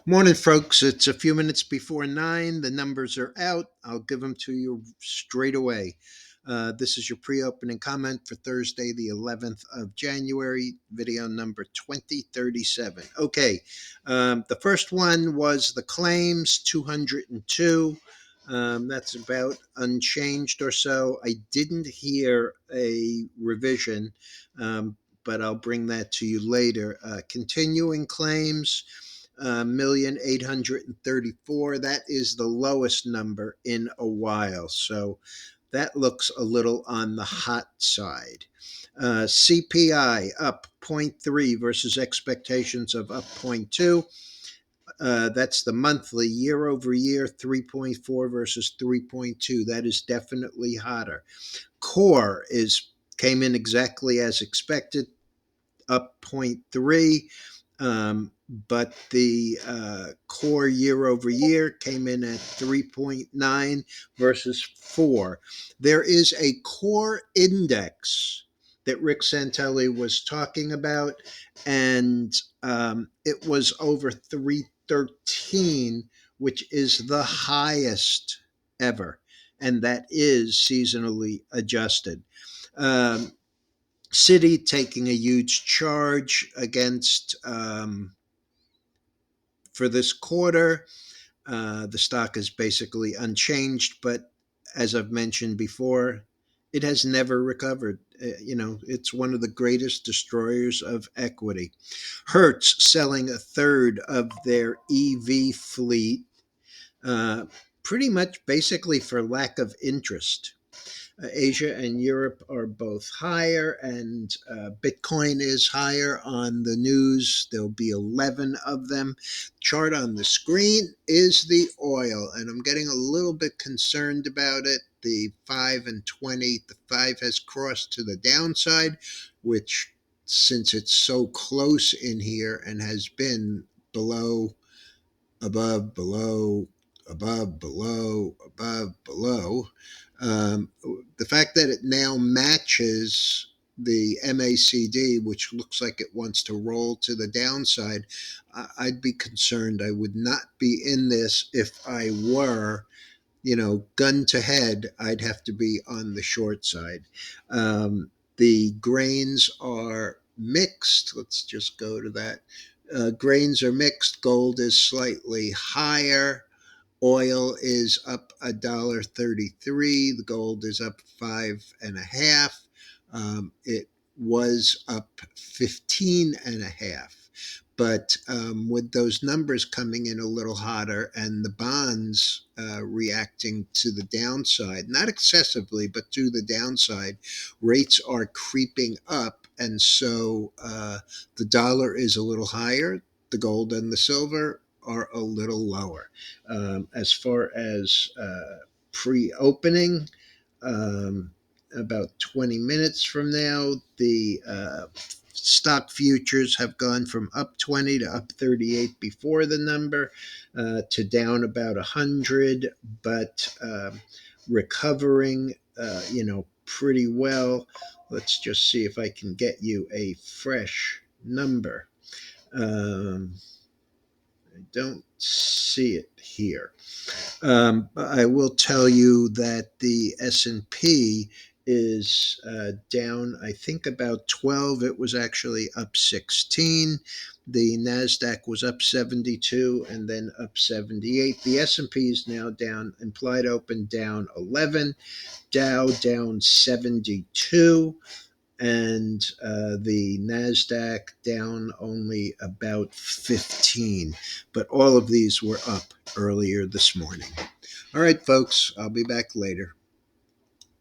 Morning, folks. It's a few minutes before 9. The numbers are out. I'll give them to you straight away. This is your pre opening comment for Thursday, the 11th of January, video number 2037. Okay, the first one was the claims 202. That's about unchanged or so. I didn't hear a revision, but I'll bring that to you later. Continuing claims 1,834. That is the lowest number in a while. So that looks a little on the hot side. CPI up zero point 0.3 versus expectations of up zero point 0.2. That's the monthly year over year, 3.4 versus 3.2. That is definitely hotter. Core is came in exactly as expected, up zero point 0.3. But the core year over year came in at 3.9 versus 4. There is a core index that Rick Santelli was talking about, and it was over 313, which is the highest ever, and that is seasonally adjusted. Um, City taking a huge charge against for this quarter. The stock is basically unchanged, but as I've mentioned before, it has never recovered. It's one of the greatest destroyers of equity. Hertz selling a third of their EV fleet, uh, pretty much basically for lack of interest. Asia and Europe are both higher, and Bitcoin is higher on the news. There'll be 11 of them. Chart on the screen is the oil, and I'm getting a little bit concerned about it. The 5 and 20, the 5 has crossed to the downside, which, since it's so close in here and has been below, above, below, above, below, above, below. Um, the fact that it now matches the MACD, which looks like it wants to roll to the downside, I'd be concerned. I would not be in this if I were, gun to head. I'd have to be on the short side. The grains are mixed. Let's just go to that. Grains are mixed. Gold is slightly higher. Oil is up $1.33. The gold is up 5.5. It was up 15.5. But with those numbers coming in a little hotter and the bonds reacting to the downside, not excessively, but to the downside, rates are creeping up. And so the dollar is a little higher. The gold and the silver are a little lower. As far as pre opening, um, about 20 minutes from now, the stock futures have gone from up 20 to up 38 before the number, to down about 100, but recovering, pretty well. Let's just see if I can get you a fresh number. I don't see it here. I will tell you that the S&P is down, I think, about 12. It was actually up 16. The Nasdaq was up 72 and then up 78. The S&P is now down, implied open down 11, Dow down 72, and the NASDAQ down only about 15. But all of these were up earlier this morning. All right, folks, I'll be back later.